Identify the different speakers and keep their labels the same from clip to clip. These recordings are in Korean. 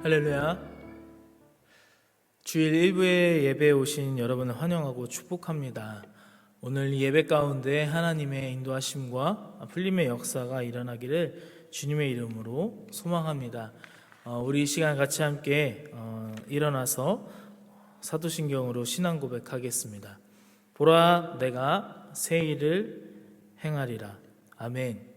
Speaker 1: 할렐루야. 주일 1부에 예배에 오신 여러분을 환영하고 축복합니다. 오늘 예배 가운데 하나님의 인도하심과 풀림의 역사가 일어나기를 주님의 이름으로 소망합니다. 우리 이 시간 같이 함께 일어나서 사도신경으로 신앙 고백하겠습니다. 보라, 내가 새 일을 행하리라. 아멘.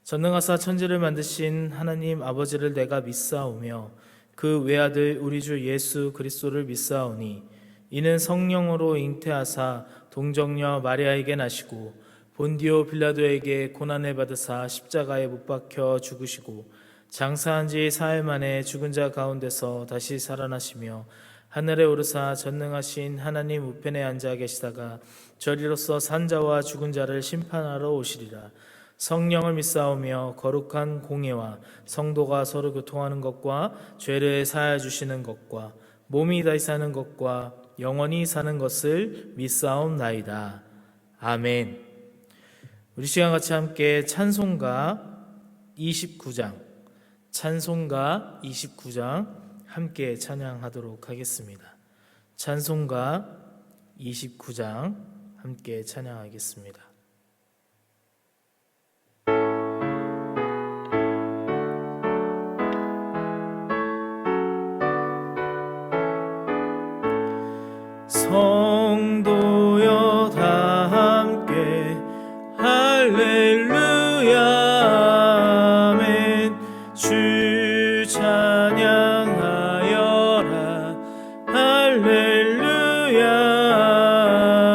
Speaker 1: 전능하사 천지를 만드신 하나님 아버지를 내가 믿사오며 그 외아들 우리 주 예수 그리스도를 믿사오니 이는 성령으로 잉태하사 동정녀 마리아에게 나시고 본디오 빌라도에게 고난을 받으사 십자가에 못 박혀 죽으시고 장사한 지 사흘 만에 죽은 자 가운데서 다시 살아나시며 하늘에 오르사 전능하신 하나님 우편에 앉아 계시다가 저리로서 산 자와 죽은 자를 심판하러 오시리라. 성령을 믿사오며 거룩한 공예와 성도가 서로 교통하는 것과 죄를 사하여 주시는 것과 몸이 다시 사는 것과 영원히 사는 것을 믿사옵나이다. 아멘. 우리 시간 같이 함께 찬송가 29장 함께 찬양하도록 하겠습니다. 찬송가 29장 함께 찬양하겠습니다. 성도여 다 함께 할렐루야 아멘. 주 찬양하여라 할렐루야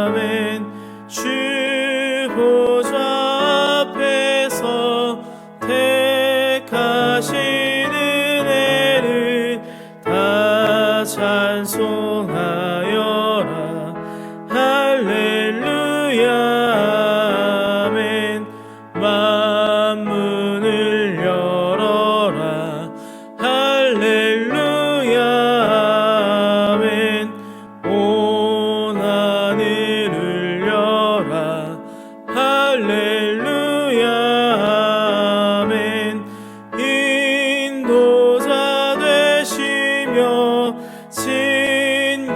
Speaker 1: 아멘. 주 보좌 앞에서 택하신 은혜를 다 찬송하여 할렐루야 아멘. 만문을 열어라 할렐루야 아멘. 온 하늘을 열라 할렐루야 아멘. 인도자 되시며 친구가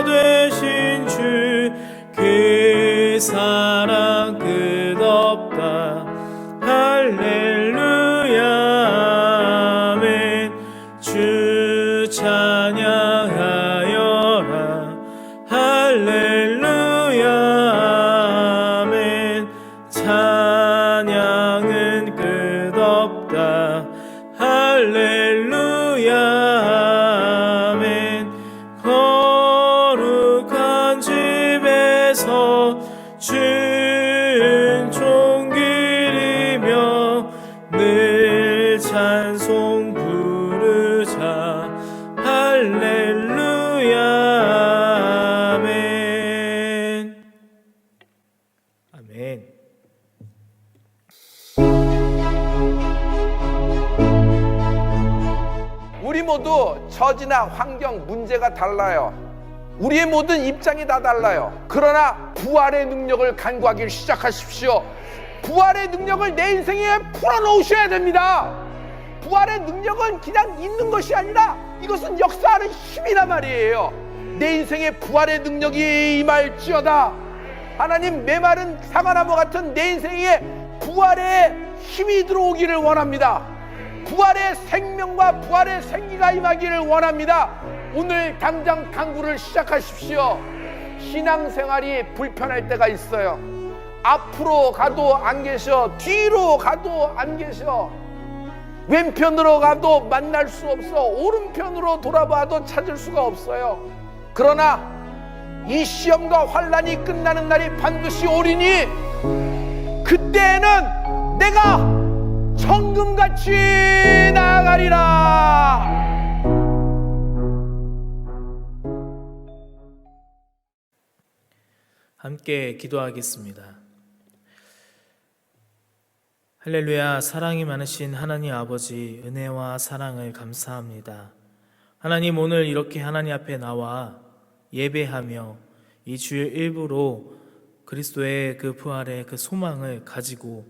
Speaker 1: 되신 주 그 사랑 끝없다 할렐루야 아멘. 주 찬양하여라 할렐루야 아멘. 찬양은 끝없다 할렐루야 아멘. 거룩한 집에서 은총 기리며 늘 찬송 부르자 할렐루야 아멘. 아멘.
Speaker 2: 우리 모두 처지나 환경, 문제가 달라요. 우리의 모든 입장이 다 달라요. 그러나 부활의 능력을 간구하기 시작하십시오. 부활의 능력을 내 인생에 풀어놓으셔야 됩니다. 부활의 능력은 그냥 있는 것이 아니라 이것은 역사하는 힘이란 말이에요. 내 인생에 부활의 능력이 임할지어다. 하나님, 메마른 사과나무 같은 내 인생에 부활의 힘이 들어오기를 원합니다. 부활의 생명과 부활의 생기가 임하기를 원합니다. 오늘 당장 간구를 시작하십시오. 신앙생활이 불편할 때가 있어요. 앞으로 가도 안 계셔, 뒤로 가도 안 계셔. 왼편으로 가도 만날 수 없어, 오른편으로 돌아봐도 찾을 수가 없어요. 그러나 이 시험과 환난이 끝나는 날이 반드시 오리니 그때에는 내가 천금같이 나아가리라.
Speaker 1: 함께 기도하겠습니다. 할렐루야. 사랑이 많으신 하나님 아버지, 은혜와 사랑을 감사합니다. 하나님, 오늘 이렇게 하나님 앞에 나와 예배하며 이 주일 일부로 그리스도의 그 부활의 그 소망을 가지고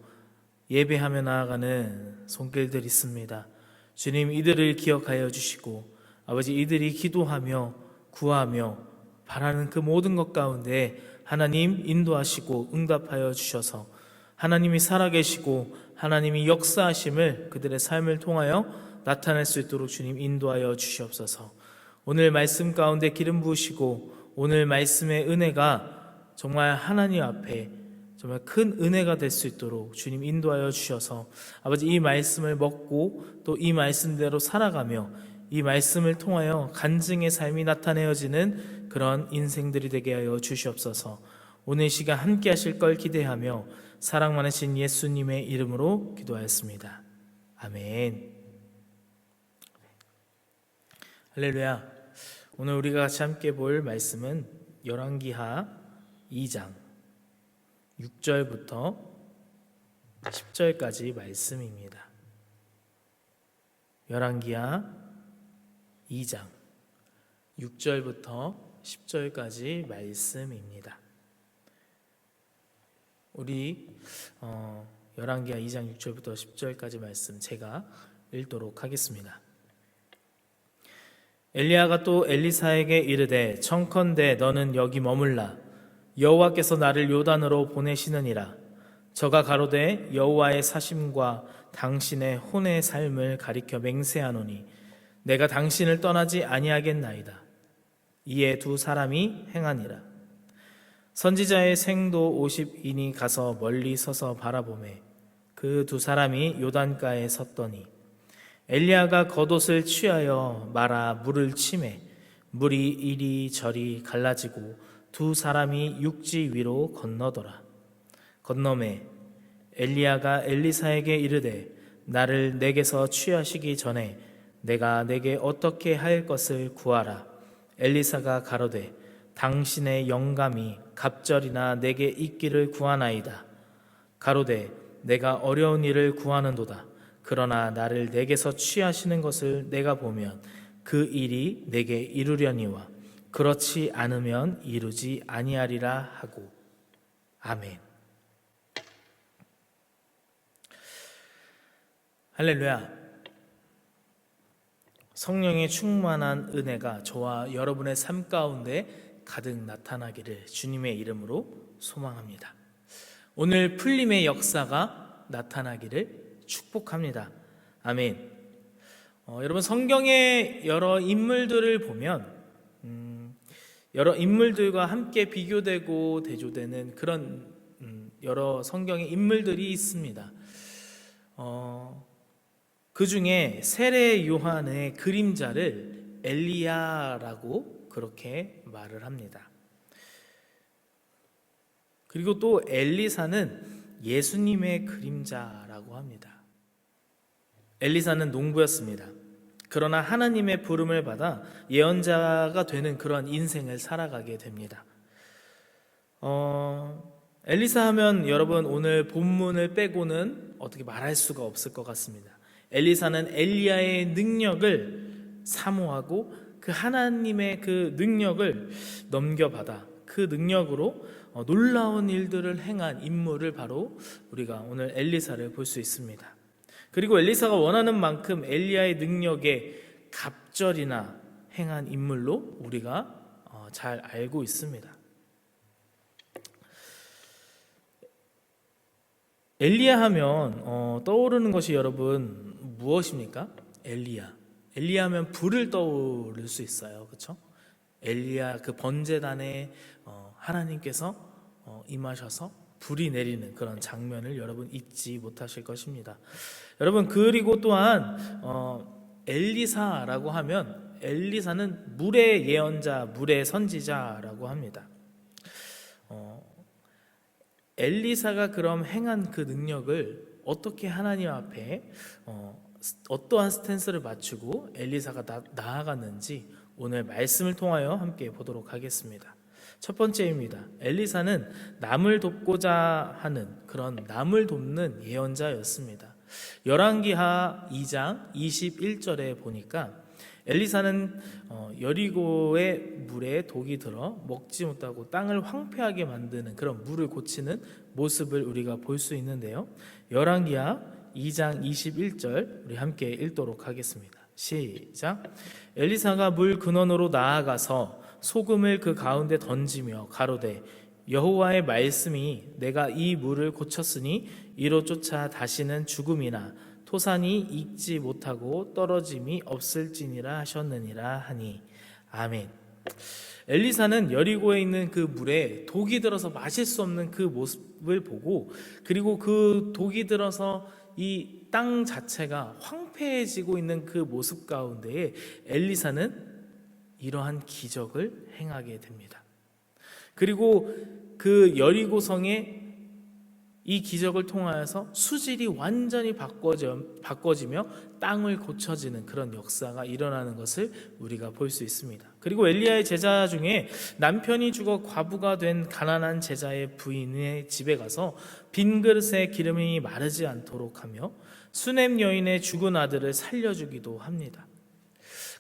Speaker 1: 예배하며 나아가는 손길들이 있습니다. 주님, 이들을 기억하여 주시고 아버지, 이들이 기도하며 구하며 바라는 그 모든 것 가운데 하나님 인도하시고 응답하여 주셔서 하나님이 살아계시고 하나님이 역사하심을 그들의 삶을 통하여 나타낼 수 있도록 주님 인도하여 주시옵소서. 오늘 말씀 가운데 기름 부으시고 오늘 말씀의 은혜가 정말 하나님 앞에 정말 큰 은혜가 될 수 있도록 주님 인도하여 주셔서 아버지, 이 말씀을 먹고 또 이 말씀대로 살아가며 이 말씀을 통하여 간증의 삶이 나타내어지는 그런 인생들이 되게 하여 주시옵소서. 오늘 시간 함께 하실 걸 기대하며 사랑 많으신 예수님의 이름으로 기도하였습니다. 아멘. 할렐루야. 오늘 우리가 같이 함께 볼 말씀은 열왕기하 2장 6절부터 10절까지 말씀입니다. 열왕기하 2장 6절부터 10절까지 말씀입니다. 우리 열왕기하 2장 6절부터 10절까지 말씀 제가 읽도록 하겠습니다. 엘리야가 또 엘리사에게 이르되 청컨대 너는 여기 머물라. 여호와께서 나를 요단으로 보내시느니라. 저가 가로되 여호와의 사심과 당신의 혼의 삶을 가리켜 맹세하노니 내가 당신을 떠나지 아니하겠나이다. 이에 두 사람이 행하니라. 선지자의 생도 50인이 가서 멀리 서서 바라보매 그 두 사람이 요단가에 섰더니 엘리야가 겉옷을 취하여 말아 물을 치매 물이 이리저리 갈라지고 두 사람이 육지 위로 건너더라. 건너매 엘리야가 엘리사에게 이르되 나를 내게서 취하시기 전에 내가 내게 어떻게 할 것을 구하라. 엘리사가 가로되 당신의 영감이 갑절이나 내게 있기를 구하나이다. 가로되 내가 어려운 일을 구하는도다. 그러나 나를 내게서 취하시는 것을 내가 보면 그 일이 내게 이루려니와 그렇지 않으면 이루지 아니하리라 하고. 아멘. 할렐루야. 성령의 충만한 은혜가 저와 여러분의 삶 가운데 가득 나타나기를 주님의 이름으로 소망합니다. 오늘 풀림의 역사가 나타나기를 축복합니다. 아멘. 여러분, 성경의 여러 인물들을 보면 여러 인물들과 함께 비교되고 대조되는 그런 여러 성경의 인물들이 있습니다. 그 중에 세례 요한의 그림자를 엘리야라고 그렇게 말을 합니다. 그리고 또 엘리사는 예수님의 그림자라고 합니다. 엘리사는 농부였습니다. 그러나 하나님의 부름을 받아 예언자가 되는 그런 인생을 살아가게 됩니다. 엘리사 하면 여러분 오늘 본문을 빼고는 어떻게 말할 수가 없을 것 같습니다. 엘리사는 엘리야의 능력을 사모하고 그 하나님의 그 능력을 넘겨받아 그 능력으로 놀라운 일들을 행한 인물을 바로 우리가 오늘 엘리사를 볼 수 있습니다. 그리고 엘리사가 원하는 만큼 엘리야의 능력에 갑절이나 행한 인물로 우리가 잘 알고 있습니다. 엘리야 하면 떠오르는 것이 여러분 무엇입니까? 엘리야 하면 불을 떠오를 수 있어요. 그렇죠? 엘리야 그 번제단에 하나님께서 임하셔서 불이 내리는 그런 장면을 여러분 잊지 못하실 것입니다. 여러분, 그리고 또한 엘리사라고 하면 엘리사는 물의 예언자, 물의 선지자라고 합니다. 엘리사가 그럼 행한 그 능력을 어떻게 하나님 앞에 어떠한 스탠스를 맞추고 엘리사가 나아갔는지 오늘 말씀을 통하여 함께 보도록 하겠습니다. 첫 번째입니다. 엘리사는 남을 돕고자 하는 그런 남을 돕는 예언자였습니다. 열왕기하 2장 21절에 보니까 엘리사는 여리고의 물에 독이 들어 먹지 못하고 땅을 황폐하게 만드는 그런 물을 고치는 모습을 우리가 볼 수 있는데요. 열왕기하 2장 21절 우리 함께 읽도록 하겠습니다. 시작. 엘리사가 물 근원으로 나아가서 소금을 그 가운데 던지며 가로되 여호와의 말씀이 내가 이 물을 고쳤으니 이로 쫓아 다시는 죽음이나 토산이 익지 못하고 떨어짐이 없을지니라 하셨느니라 하니. 아멘. 엘리사는 여리고에 있는 그 물에 독이 들어서 마실 수 없는 그 모습을 보고, 그리고 그 독이 들어서 이 땅 자체가 황폐해지고 있는 그 모습 가운데에 엘리사는 이러한 기적을 행하게 됩니다. 그리고 그 여리고성에 이 기적을 통하여서 수질이 완전히 바꿔지며 땅을 고쳐지는 그런 역사가 일어나는 것을 우리가 볼 수 있습니다. 그리고 엘리야의 제자 중에 남편이 죽어 과부가 된 가난한 제자의 부인의 집에 가서 빈 그릇에 기름이 마르지 않도록 하며 수넴 여인의 죽은 아들을 살려주기도 합니다.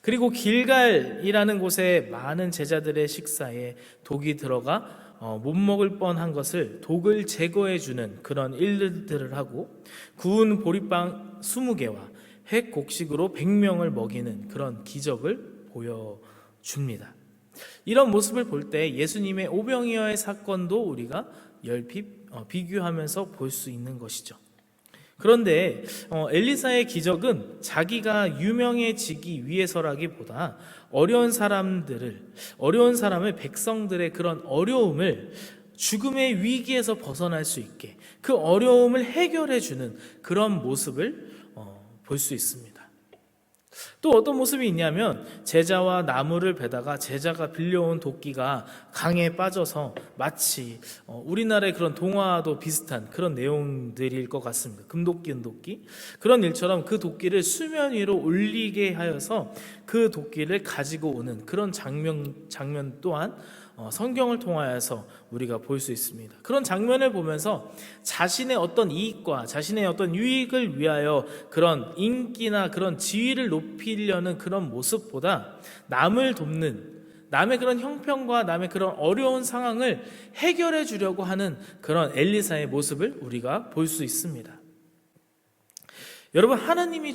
Speaker 1: 그리고 길갈이라는 곳에 많은 제자들의 식사에 독이 들어가 못 먹을 뻔한 것을 독을 제거해 주는 그런 일들을 하고, 구운 보리빵 20개와 획 곡식으로 100명을 먹이는 그런 기적을 보여줍니다. 이런 모습을 볼 때 예수님의 오병이어의 사건도 우리가 비교하면서 볼 수 있는 것이죠. 그런데 엘리사의 기적은 자기가 유명해지기 위해서라기보다 어려운 사람을, 백성들의 그런 어려움을, 죽음의 위기에서 벗어날 수 있게 그 어려움을 해결해 주는 그런 모습을 볼 수 있습니다. 또 어떤 모습이 있냐면, 제자와 나무를 베다가 제자가 빌려온 도끼가 강에 빠져서 마치 우리나라의 그런 동화도 비슷한 그런 내용들일 것 같습니다. 금도끼, 은도끼, 그런 일처럼 그 도끼를 수면 위로 올리게 하여서 그 도끼를 가지고 오는 그런 장면 또한 성경을 통하여서 우리가 볼 수 있습니다. 그런 장면을 보면서 자신의 어떤 이익과 자신의 어떤 유익을 위하여 그런 인기나 그런 지위를 높이려는 그런 모습보다 남을 돕는, 남의 그런 형편과 남의 그런 어려운 상황을 해결해 주려고 하는 그런 엘리사의 모습을 우리가 볼 수 있습니다. 여러분, 하나님이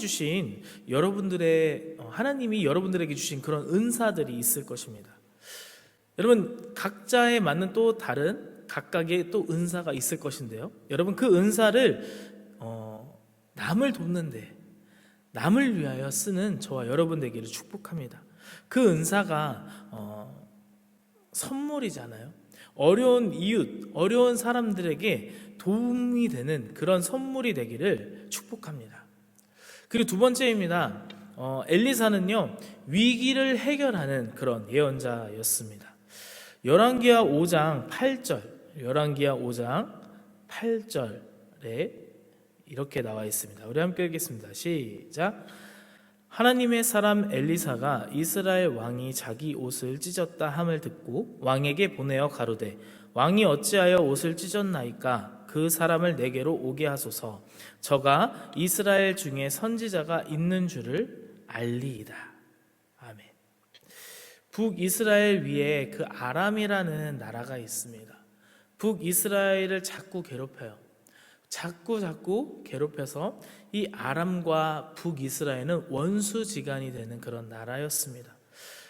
Speaker 1: 여러분들에게 주신 그런 은사들이 있을 것입니다. 여러분, 각자에 맞는 또 다른 각각의 또 은사가 있을 것인데요, 여러분, 그 은사를 남을 돕는데, 남을 위하여 쓰는 저와 여러분 되기를 축복합니다. 그 은사가 선물이잖아요. 어려운 이웃, 어려운 사람들에게 도움이 되는 그런 선물이 되기를 축복합니다. 그리고 두 번째입니다. 엘리사는요, 위기를 해결하는 그런 예언자였습니다. 열왕기하 5장 8절에 이렇게 나와 있습니다. 우리 함께 읽겠습니다. 시작. 하나님의 사람 엘리사가 이스라엘 왕이 자기 옷을 찢었다 함을 듣고 왕에게 보내어 가로되 왕이 어찌하여 옷을 찢었나이까? 그 사람을 내게로 오게 하소서. 저가 이스라엘 중에 선지자가 있는 줄을 알리이다. 아멘. 북이스라엘 위에 그 아람이라는 나라가 있습니다. 북이스라엘을 자꾸 괴롭혀요. 자꾸 괴롭혀서 이 아람과 북이스라엘은 원수지간이 되는 그런 나라였습니다.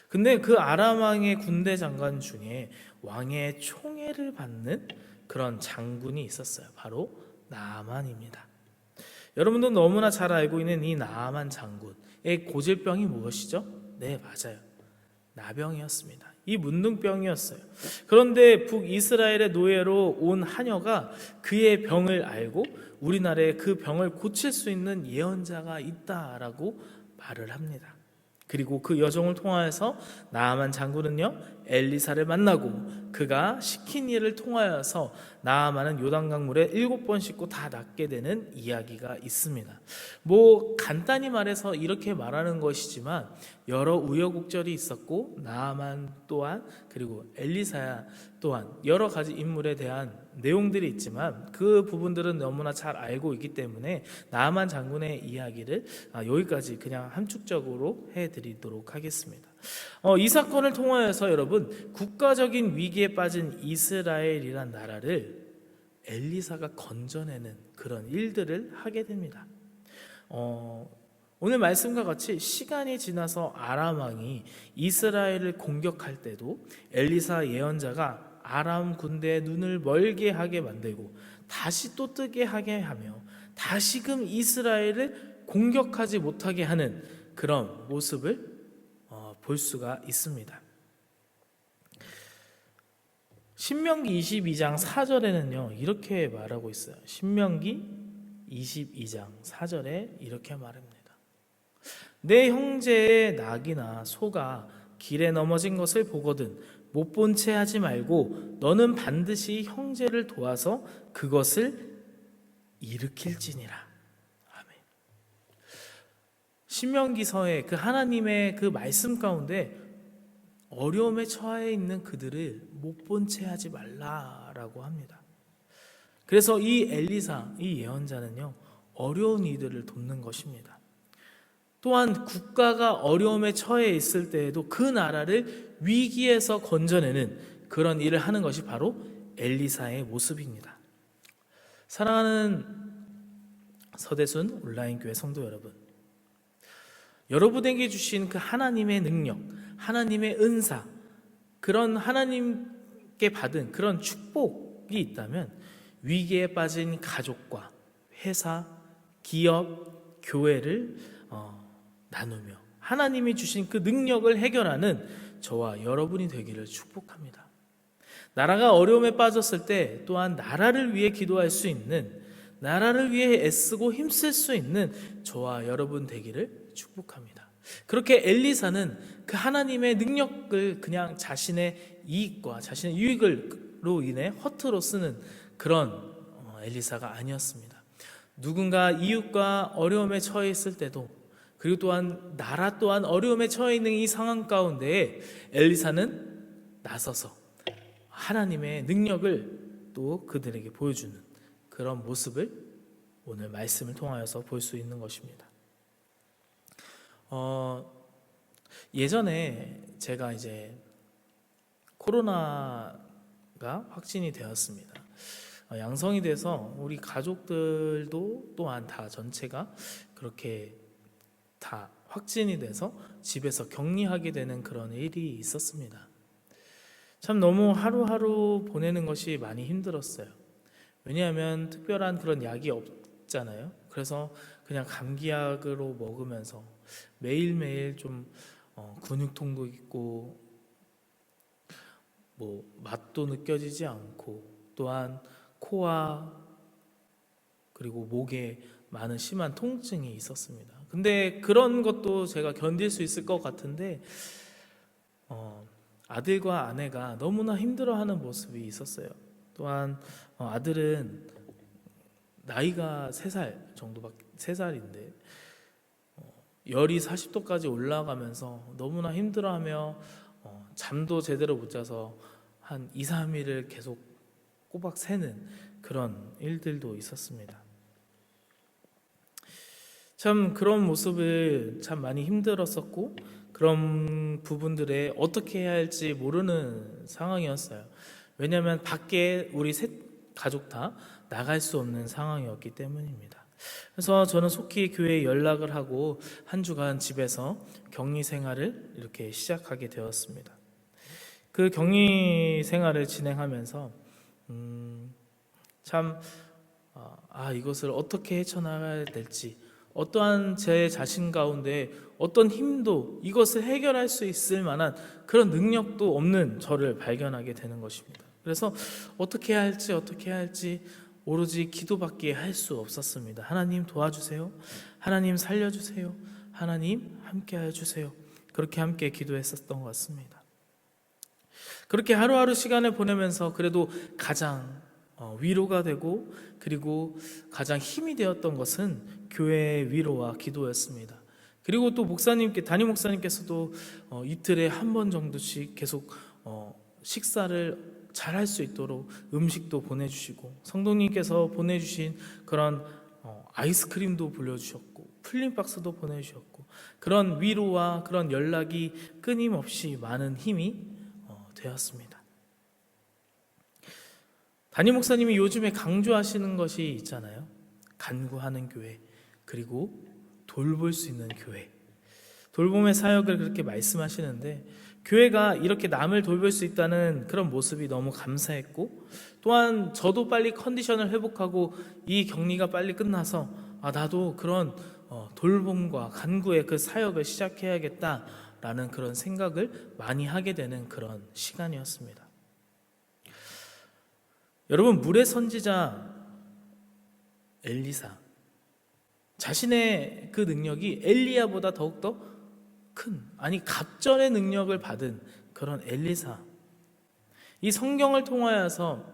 Speaker 1: 근데 그 아람 왕의 군대 장관 중에 왕의 총애를 받는 그런 장군이 있었어요. 바로 나아만입니다. 여러분도 너무나 잘 알고 있는 이 나아만 장군의 고질병이 무엇이죠? 네, 맞아요. 나병이었습니다. 이 문둥병이었어요. 그런데 북이스라엘의 노예로 온 하녀가 그의 병을 알고 우리나라에 그 병을 고칠 수 있는 예언자가 있다라고 말을 합니다. 그리고 그 여정을 통하여서 나아만 장군은요, 엘리사를 만나고 그가 시킨 일을 통하여서 나아만은 요단강물에 7번 씻고 다 낫게 되는 이야기가 있습니다. 간단히 말해서 이렇게 말하는 것이지만 여러 우여곡절이 있었고, 나아만 또한, 그리고 엘리사 또한 여러 가지 인물에 대한 내용들이 있지만 그 부분들은 너무나 잘 알고 있기 때문에 나아만 장군의 이야기를 여기까지 그냥 함축적으로 해드리도록 하겠습니다. 이 사건을 통하여서 여러분, 국가적인 위기에 빠진 이스라엘이란 나라를 엘리사가 건져내는 그런 일들을 하게 됩니다. 오늘 말씀과 같이 시간이 지나서 아람 왕이 이스라엘을 공격할 때도 엘리사 예언자가 아람 군대의 눈을 멀게 하게 만들고 다시 또 뜨게 하게 하며 다시금 이스라엘을 공격하지 못하게 하는 그런 모습을 볼 수가 있습니다. 신명기 22장 4절에는요 이렇게 말하고 있어요. 신명기 22장 4절에 이렇게 말합니다. 내 형제의 낙이나 소가 길에 넘어진 것을 보거든 못 본 채 하지 말고 너는 반드시 형제를 도와서 그것을 일으킬지니라. 아멘. 신명기서의 그 하나님의 그 말씀 가운데 어려움에 처해 있는 그들을 못 본 채 하지 말라라고 합니다. 그래서 이 엘리사, 이 예언자는요 어려운 이들을 돕는 것입니다. 또한 국가가 어려움에 처해 있을 때에도 그 나라를 위기에서 건져내는 그런 일을 하는 것이 바로 엘리사의 모습입니다. 사랑하는 서대순 온라인 교회 성도 여러분, 여러분에게 주신 그 하나님의 능력, 하나님의 은사, 그런 하나님께 받은 그런 축복이 있다면 위기에 빠진 가족과 회사, 기업, 교회를 나누며 하나님이 주신 그 능력을 해결하는 저와 여러분이 되기를 축복합니다. 나라가 어려움에 빠졌을 때 또한 나라를 위해 기도할 수 있는, 나라를 위해 애쓰고 힘쓸 수 있는 저와 여러분 되기를 축복합니다. 그렇게 엘리사는 그 하나님의 능력을 그냥 자신의 이익과 자신의 유익으로 인해 허투루 쓰는 그런 엘리사가 아니었습니다. 누군가 이웃과 어려움에 처해 있을 때도, 그리고 또한 나라 또한 어려움에 처해 있는 이 상황 가운데 엘리사는 나서서 하나님의 능력을 또 그들에게 보여주는 그런 모습을 오늘 말씀을 통하여서 볼 수 있는 것입니다. 예전에 제가 이제 코로나가 확진이 되었습니다. 양성이 돼서 우리 가족들도 또한 다 전체가 그렇게 다 확진이 돼서 집에서 격리하게 되는 그런 일이 있었습니다. 참 너무 하루하루 보내는 것이 많이 힘들었어요. 왜냐하면 특별한 그런 약이 없잖아요. 그래서 그냥 감기약으로 먹으면서 매일매일 좀 근육통도 있고 뭐 맛도 느껴지지 않고 또한 코와 그리고 목에 많은 심한 통증이 있었습니다. 근데 그런 것도 제가 견딜 수 있을 것 같은데 아들과 아내가 너무나 힘들어하는 모습이 있었어요. 또한 아들은 나이가 3살 정도밖에 3살인데 열이 40도까지 올라가면서 너무나 힘들어하며 잠도 제대로 못 자서 한 2, 3일을 계속 꼬박 새는 그런 일들도 있었습니다. 참 그런 모습을 참 많이 힘들었었고 그런 부분들에 어떻게 해야 할지 모르는 상황이었어요. 왜냐하면 밖에 우리 셋 가족 다 나갈 수 없는 상황이었기 때문입니다. 그래서 저는 속히 교회에 연락을 하고 한 주간 집에서 격리 생활을 이렇게 시작하게 되었습니다. 그 격리 생활을 진행하면서 참 이것을 어떻게 헤쳐나가야 될지, 어떠한 제 자신 가운데 어떤 힘도 이것을 해결할 수 있을 만한 그런 능력도 없는 저를 발견하게 되는 것입니다. 그래서 어떻게 해야 할지 오로지 기도밖에 할 수 없었습니다. 하나님 도와주세요. 하나님 살려주세요. 하나님 함께해 주세요. 그렇게 함께 기도했었던 것 같습니다. 그렇게 하루하루 시간을 보내면서 그래도 가장 위로가 되고 그리고 가장 힘이 되었던 것은 교회의 위로와 기도였습니다. 그리고 또 담임 목사님께서도 이틀에 한 번 정도씩 계속 식사를 잘 할 수 있도록 음식도 보내주시고, 성도님께서 보내주신 그런 아이스크림도 불려주셨고 플린박스도 보내주셨고, 그런 위로와 그런 연락이 끊임없이 많은 힘이 되었습니다. 담임 목사님이 요즘에 강조하시는 것이 있잖아요. 간구하는 교회, 그리고 돌볼 수 있는 교회, 돌봄의 사역을 그렇게 말씀하시는데, 교회가 이렇게 남을 돌볼 수 있다는 그런 모습이 너무 감사했고, 또한 저도 빨리 컨디션을 회복하고 이 격리가 빨리 끝나서 나도 그런 돌봄과 간구의 그 사역을 시작해야겠다라는 그런 생각을 많이 하게 되는 그런 시간이었습니다. 여러분, 물의 선지자 엘리사, 자신의 그 능력이 엘리야보다 더욱더 갑절의 능력을 받은 그런 엘리사, 이 성경을 통하여서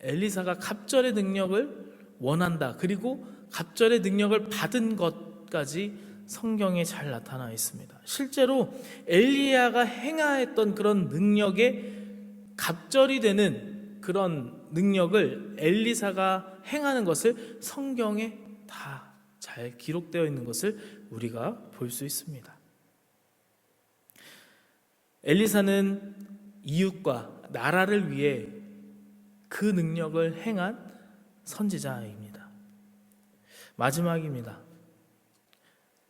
Speaker 1: 엘리사가 갑절의 능력을 원한다, 그리고 갑절의 능력을 받은 것까지 성경에 잘 나타나 있습니다. 실제로 엘리야가 행하였던 그런 능력에 갑절이 되는 그런 능력을 엘리사가 행하는 것을 성경에 다 잘 기록되어 있는 것을 우리가 볼 수 있습니다. 엘리사는 이웃과 나라를 위해 그 능력을 행한 선지자입니다. 마지막입니다.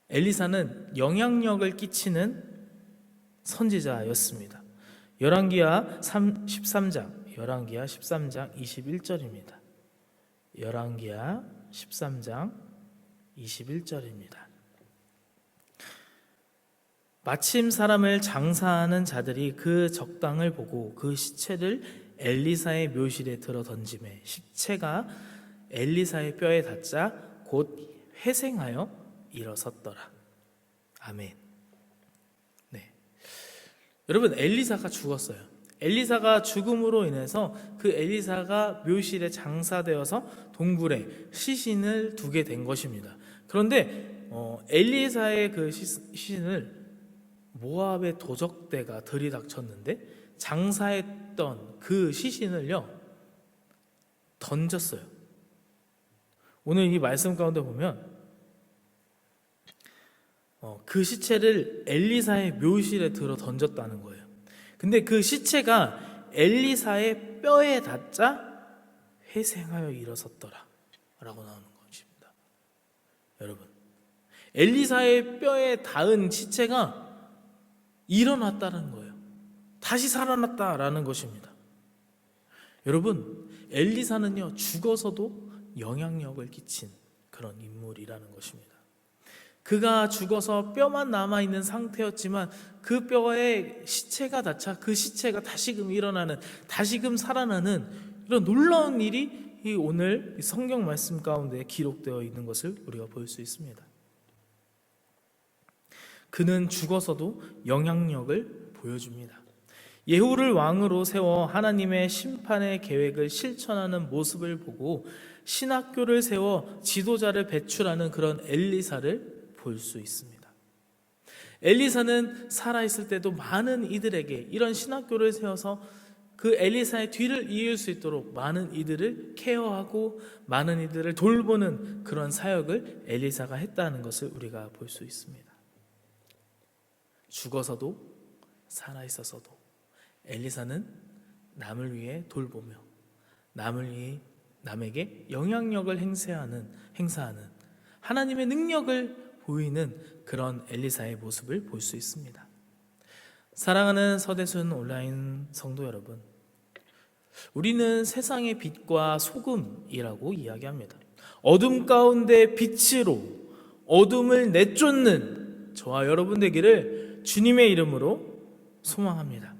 Speaker 1: 엘리사는 영향력을 끼치는 선지자였습니다. 열왕기하 13장 21절입니다. 열왕기하 13장 21절입니다. 마침 사람을 장사하는 자들이 그 적당을 보고 그 시체를 엘리사의 묘실에 들어 던지매 시체가 엘리사의 뼈에 닿자 곧 회생하여 일어섰더라. 아멘. 네, 여러분, 엘리사가 죽었어요. 엘리사가 죽음으로 인해서 그 엘리사가 묘실에 장사되어서 동굴에 시신을 두게 된 것입니다. 그런데 엘리사의 그 시신을 모압의 도적대가 들이닥쳤는데 장사했던 그 시신을요 던졌어요. 오늘 이 말씀 가운데 보면 그 시체를 엘리사의 묘실에 들어 던졌다는 거예요. 근데 그 시체가 엘리사의 뼈에 닿자 회생하여 일어섰더라 라고 나오는 것입니다. 여러분, 엘리사의 뼈에 닿은 시체가 일어났다는 거예요. 다시 살아났다라는 것입니다. 여러분, 엘리사는요 죽어서도 영향력을 끼친 그런 인물이라는 것입니다. 그가 죽어서 뼈만 남아있는 상태였지만 그 뼈에 시체가 닿자 그 시체가 다시금 일어나는, 다시금 살아나는 이런 놀라운 일이 오늘 성경 말씀 가운데 기록되어 있는 것을 우리가 볼 수 있습니다. 그는 죽어서도 영향력을 보여줍니다. 예후를 왕으로 세워 하나님의 심판의 계획을 실천하는 모습을 보고 신학교를 세워 지도자를 배출하는 그런 엘리사를 볼 수 있습니다. 엘리사는 살아있을 때도 많은 이들에게 이런 신학교를 세워서 그 엘리사의 뒤를 이을 수 있도록 많은 이들을 케어하고 많은 이들을 돌보는 그런 사역을 엘리사가 했다는 것을 우리가 볼 수 있습니다. 죽어서도 살아있어서도 엘리사는 남을 위해 돌보며 남에게 영향력을 행사하는 하나님의 능력을 보이는 그런 엘리사의 모습을 볼 수 있습니다. 사랑하는 서대순 온라인 성도 여러분, 우리는 세상의 빛과 소금이라고 이야기합니다. 어둠 가운데 빛으로 어둠을 내쫓는 저와 여러분 되기를 주님의 이름으로 소망합니다.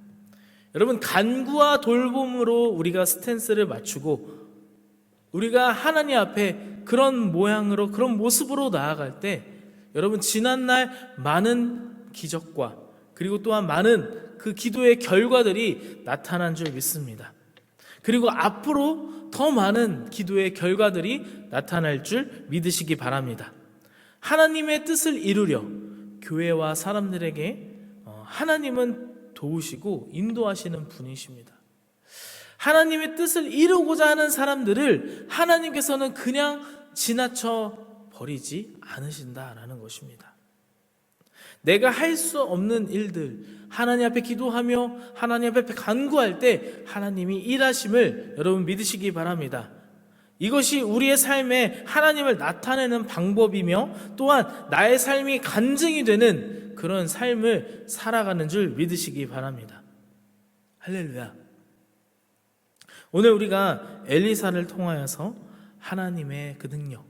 Speaker 1: 여러분, 간구와 돌봄으로 우리가 스탠스를 맞추고 우리가 하나님 앞에 그런 모양으로 그런 모습으로 나아갈 때 여러분, 지난날 많은 기적과 그리고 또한 많은 그 기도의 결과들이 나타난 줄 믿습니다. 그리고 앞으로 더 많은 기도의 결과들이 나타날 줄 믿으시기 바랍니다. 하나님의 뜻을 이루려 교회와 사람들에게 하나님은 도우시고 인도하시는 분이십니다. 하나님의 뜻을 이루고자 하는 사람들을 하나님께서는 그냥 지나쳐 버리지 않으신다라는 것입니다. 내가 할 수 없는 일들, 하나님 앞에 기도하며 하나님 앞에 간구할 때 하나님이 일하심을 여러분 믿으시기 바랍니다. 이것이 우리의 삶에 하나님을 나타내는 방법이며 또한 나의 삶이 간증이 되는 그런 삶을 살아가는 줄 믿으시기 바랍니다. 할렐루야. 오늘 우리가 엘리사를 통하여서 하나님의 그 능력,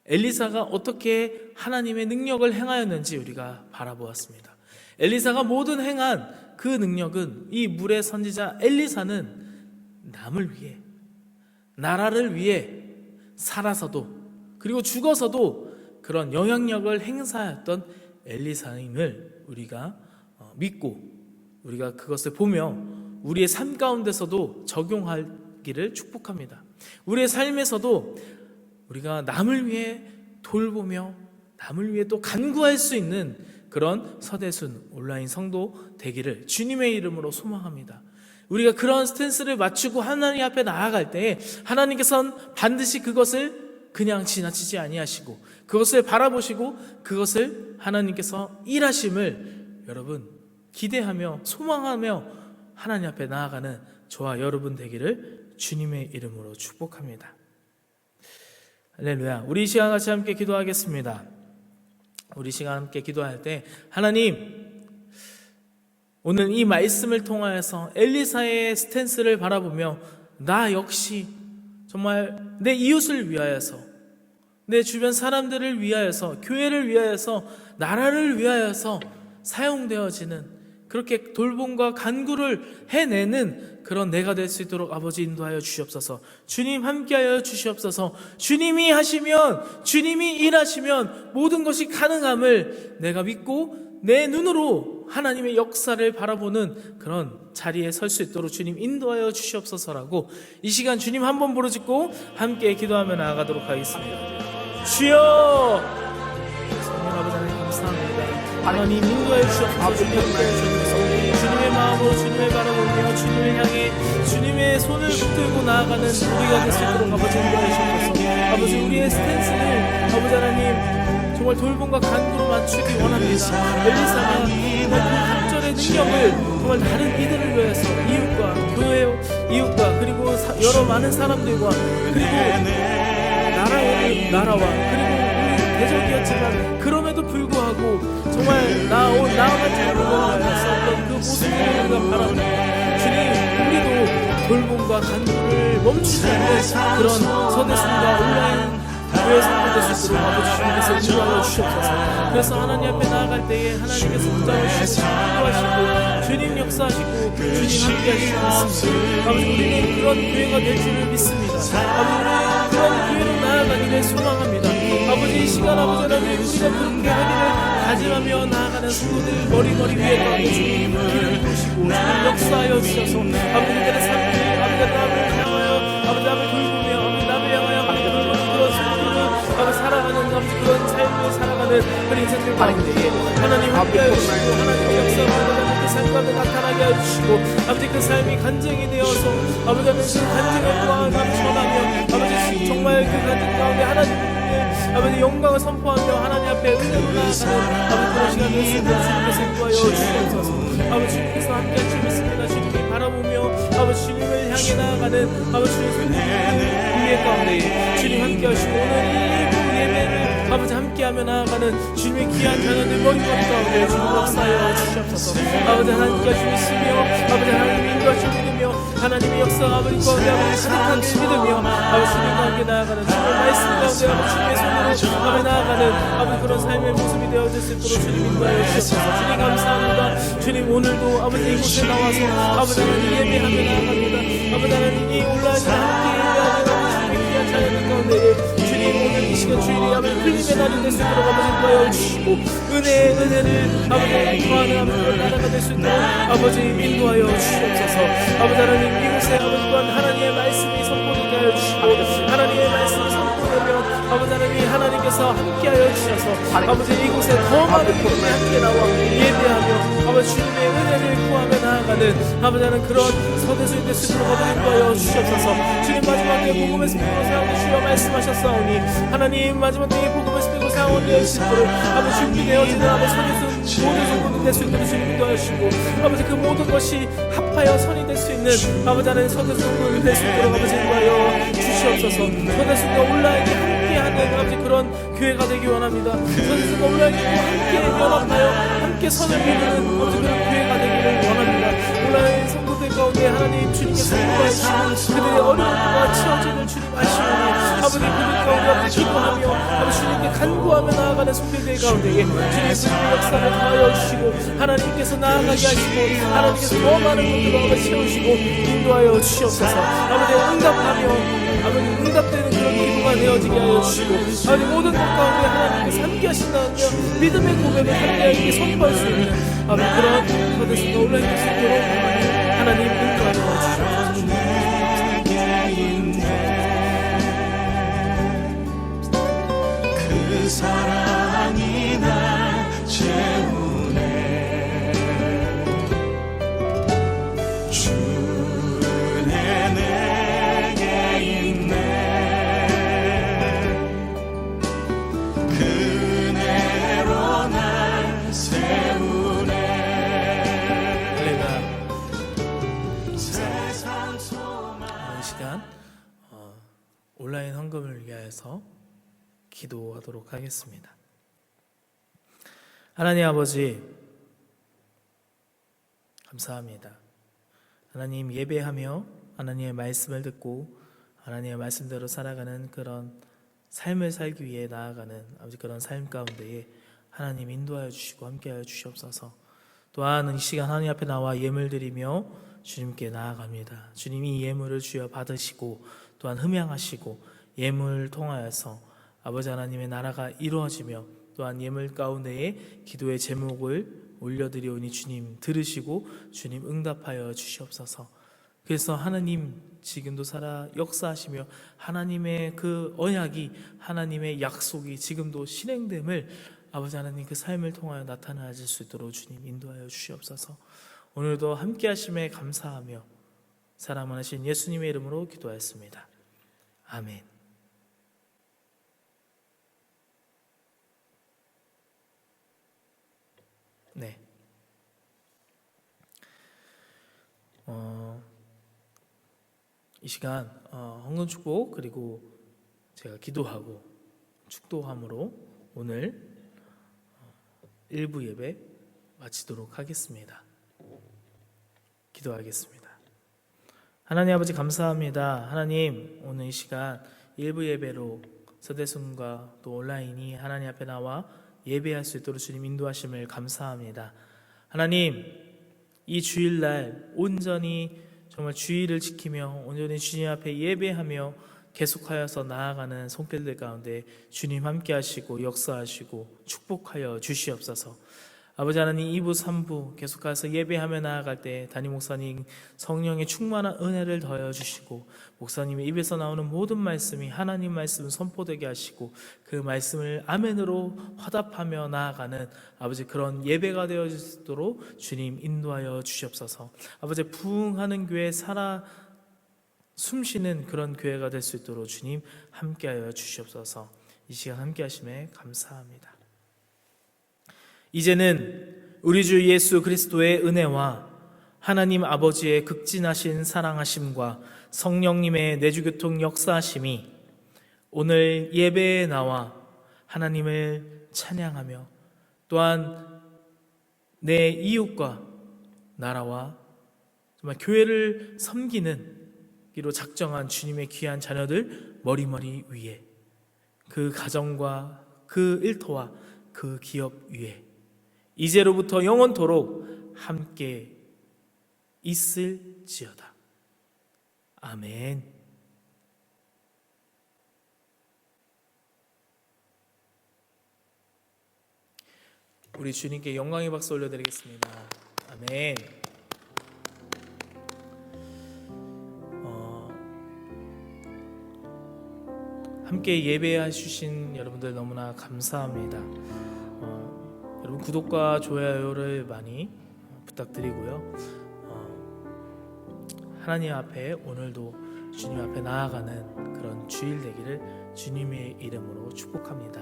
Speaker 1: 엘리사가 어떻게 하나님의 능력을 행하였는지 우리가 바라보았습니다. 엘리사가 모든 행한 그 능력은, 이 물의 선지자 엘리사는 남을 위해, 나라를 위해 살아서도 그리고 죽어서도 그런 영향력을 행사했던 엘리사임을 우리가 믿고 우리가 그것을 보며 우리의 삶 가운데서도 적용하기를 축복합니다. 우리의 삶에서도 우리가 남을 위해 돌보며 남을 위해 또 간구할 수 있는 그런 서대순 온라인 성도 되기를 주님의 이름으로 소망합니다. 우리가 그런 스탠스를 맞추고 하나님 앞에 나아갈 때에 하나님께서는 반드시 그것을 그냥 지나치지 아니하시고 그것을 바라보시고 그것을 하나님께서 일하심을 여러분 기대하며 소망하며 하나님 앞에 나아가는 저와 여러분 되기를 주님의 이름으로 축복합니다. 할렐루야. 우리 이 시간 같이 함께 기도하겠습니다. 우리 시간 함께 기도할 때 하나님, 오늘 이 말씀을 통하여서 엘리사의 스탠스를 바라보며 나 역시 정말 내 이웃을 위하여서, 내 주변 사람들을 위하여서, 교회를 위하여서, 나라를 위하여서 사용되어지는 그렇게 돌봄과 간구를 해내는 그런 내가 될 수 있도록 아버지 인도하여 주시옵소서. 주님 함께하여 주시옵소서. 주님이 하시면, 주님이 일하시면 모든 것이 가능함을 내가 믿고 내 눈으로 하나님의 역사를 바라보는 그런 자리에 설 수 있도록 주님 인도하여 주시옵소서라고 이 시간 주님 한번 부르짖고 함께 기도하며 나아가도록 하겠습니다. 주여, 성령 아버지 하나님 감사합니다. 하나님 인도하여 주시옵소서. 주님 인도하여 주시옵소서. 주님의 마음으로 주님을 바라보며 주님을 향해 주님의 손을 붙들고 나아가는 우리가 될 수 있도록 아버지 인도하여 주옵소서. 아버지 우리의 스탠스를 아버지 하나님 정말 돌봄과 간구로 맞추기 원합니다. 엘리사가 그 갑절의 능력을 정말 다른 이들을 위해서 이웃과 교회, 이웃과 그리고 여러 많은 사람들과 그리고 나라와 그리고 우리 대적이었지만 그럼에도 불구하고 정말 나아간 자를 위해서 그 모습을 우리가 바랍니다. 주님, 우리도 돌봄과 간구를 멈추지 않는 그런 서대순과 온라인 교회 성도될 수 있도록 아버지 주님께서 인도하여 주시옵소서. 그래서 하나님 앞에 나아갈 때에 하나님께서 붙잡으시고 인도하시고 주님 역사하시고 주님 함께 하시고 있습니다. 아버지 우리는 그런 교회가 될 줄을 믿습니다. 아버지 우리는 그런 교회로 나아가기를 소망합니다. 아버지 이 시간 아버지 하나님 우리가 그렇게 하기를 다짐하며 나아가는 성도들 머리 위에 가고 주님 길을 보시고 주님 역사하여 주셔서 아버지들의 삶을 아버지 남을 향하여 아버지 남을 돌보며 아버지 남을 향하여 아버지 살아가는 아버지 그런 삶을 살아가는 그런 인생들 가운데에 하나님 함께하여 주시고 하나님의 역사가 그 삶 가운데 나타나게 해주시고 아버지 그 삶이 간증이 되어서 아버지 그 간증을 또한 전하며 아버지 정말 그 간증 가운데 하나님의 아버지 영광을 선포하며 하나님 앞에 은혜로 나아가는 아버지 그런 시간 될 수 있도록 주님께서 인도하여 주시옵소서. 아버지 주님께서 함께할 줄 믿습니다. 주님이 바라보며 아버지 주님을 향해 나아가는 아버지 주님의 위에 가운데 주님 함께하시고 오늘 이 일부 예배를 아버지 함께하며 나아가는 주님의 귀한 자녀들 머리 가운데 주님 역사하여 주시옵소서. 아버지 하나님께 주시며 아버지 하나님의 인도하시고 믿으며 하나님의 역사 아버지 가운데 아버지 가득하게 믿으며 아버지 주님과 함께 나아가는 주님의 말씀 가운데 아버지 주님의 손으로 아버지 나아가는 아버지 그런 삶의 모습이 되어질 수 있도록 주님 인도하여 주시옵소서. 주님 감사합니다. 주님 오늘도 아버지 이곳에 나와서 아버지 하나님 예배하며 나아갑니다. 아버지 하나님 이 온라인에 함께 예배하며 주님의 귀한 자녀들 가운데 주님 오늘 이 시간 주일이 아버지 흘림의 날이 될 수 있도록 아버지 인도하여 주시고 은혜를 아버지 더하는 아버지 나라가 될 수 있도록 아버지 인도하여 주시옵소서. 아버지 하나님 이곳에 아버지 또한 하나님의 말씀이 선포되게 하여 주시고 하나님의 말씀이 선포되면 아버지 하나님 하나님께서 함께하여 주셔서 아버지 이곳에 더 많은 분들이 함께 나와 예배하며 아버지 주님의 은혜를 구하며 나아가는 아버지 하나님 그런 서대수인 될 수 있도록 아버지 인도하여 주시옵소서. 주님 마지막 때에 복음의 스피커로 사용되시려 말씀하셨사오니 하나님 마지막 때에 복음의 스피커로 사용되어 있도록 아버지 준비되어지는 아버지 서대수 모든 성도들 될 수 있도록 주님 인도하시고 아버지 그 모든 것이 합하여 선이 될 수 있는 아버지 하나님 서대수 성도들 될 수 있도록 아버지 인도하여 주시옵소서. 주시옵소서. 서대순과 온라인이 함께하는 아버지 그런 교회가 되기 원합니다. 서대순과 온라인이 함께 연합하여 함께 선을 이루는 아버지 그런 교회가 되기를 원합니다. 온라인 성도들 가운데 하나님 주님께 선포하시고 그들의 어려움과 치어짐을 주님 아시오니 아버지 그들 가운데 아버지 기도하며 아버지 주님께 간구하며 나아가는 속죄들 가운데에 주님 주님의 역사를 더하여 주시고 하나님께서 나아가게 하시고 하나님께서 더 많은 것들로 아버지 채우시고 인도하여 주시옵소서. 아버지 응답하며 아버지 응답되는 그런 기도가 되어지게 하여 주시고 아버지 모든 것 가운데 하나님께서 함께 하신다며 믿음의 고백을 함께 선포할 수 있는 아버지 그런 서대순과 온라인 될수 있도록 하나님 인도하여 주시옵소서.
Speaker 3: 그 사랑이 날 채우네. 주는 내게 있네. 그네로 날 세우네. 세상 소망.
Speaker 1: 이 시간 온라인 헌금을 위하여서 기도하도록 하겠습니다. 하나님 아버지 감사합니다. 하나님 예배하며 하나님의 말씀을 듣고 하나님의 말씀대로 살아가는 그런 삶을 살기 위해 나아가는 아버지 그런 삶 가운데에 하나님 인도하여 주시고 함께하여 주시옵소서. 또한 이 시간 하나님 앞에 나와 예물 드리며 주님께 나아갑니다. 주님이 예물을 주여 받으시고 또한 흠양하시고 예물을 통하여서 아버지 하나님의 나라가 이루어지며 또한 예물 가운데에 기도의 제목을 올려드리오니 주님 들으시고 주님 응답하여 주시옵소서. 그래서 하나님 지금도 살아 역사하시며 하나님의 그 언약이 하나님의 약속이 지금도 실행됨을 아버지 하나님 그 삶을 통하여 나타나질 수 있도록 주님 인도하여 주시옵소서. 오늘도 함께 하심에 감사하며 사랑 많으신 예수님의 이름으로 기도하였습니다. 아멘. 네. 이 시간 헌금 축복 그리고 제가 기도하고 축도함으로 오늘 1부 예배 마치도록 하겠습니다. 기도하겠습니다. 하나님 아버지 감사합니다. 하나님 오늘 이 시간 1부 예배로 서대순과 또 온라인이 하나님 앞에 나와 예배할 수 있도록 주님 인도하심을 감사합니다. 하나님 이 주일날 온전히 정말 주의를 지키며 온전히 주님 앞에 예배하며 계속하여서 나아가는 손길들 가운데 주님 함께 하시고 역사하시고 축복하여 주시옵소서. 아버지 하나님 2부 3부 계속해서 예배하며 나아갈 때 담임 목사님 성령의 충만한 은혜를 더하여 주시고 목사님의 입에서 나오는 모든 말씀이 하나님 말씀 선포되게 하시고 그 말씀을 아멘으로 화답하며 나아가는 아버지 그런 예배가 되어지도록 주님 인도하여 주시옵소서. 아버지 부흥하는 교회 살아 숨쉬는 그런 교회가 될 수 있도록 주님 함께하여 주시옵소서. 이 시간 함께 하심에 감사합니다. 이제는 우리 주 예수 그리스도의 은혜와 하나님 아버지의 극진하신 사랑하심과 성령님의 내주교통 역사하심이 오늘 예배에 나와 하나님을 찬양하며 또한 내 이웃과 나라와 정말 교회를 섬기는 기로 작정한 주님의 귀한 자녀들 머리머리 위에 그 가정과 그 일터와 그 기업 위에 이제로부터 영원토록 함께 있을지어다. 아멘. 우리 주님께 영광의 박수 올려드리겠습니다. 아멘. 함께 예배해 주신 여러분들 너무나 감사합니다. 여러분 구독과 좋아요를 많이 부탁드리고요. 하나님 앞에 오늘도 주님 앞에 나아가는 그런 주일 되기를 주님의 이름으로 축복합니다.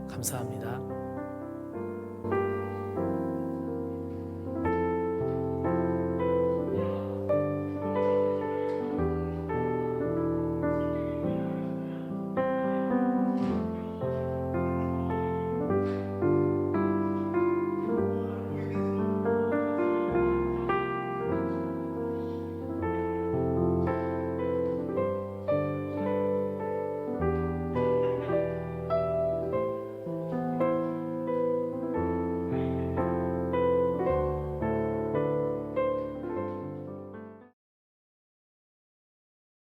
Speaker 1: 감사합니다.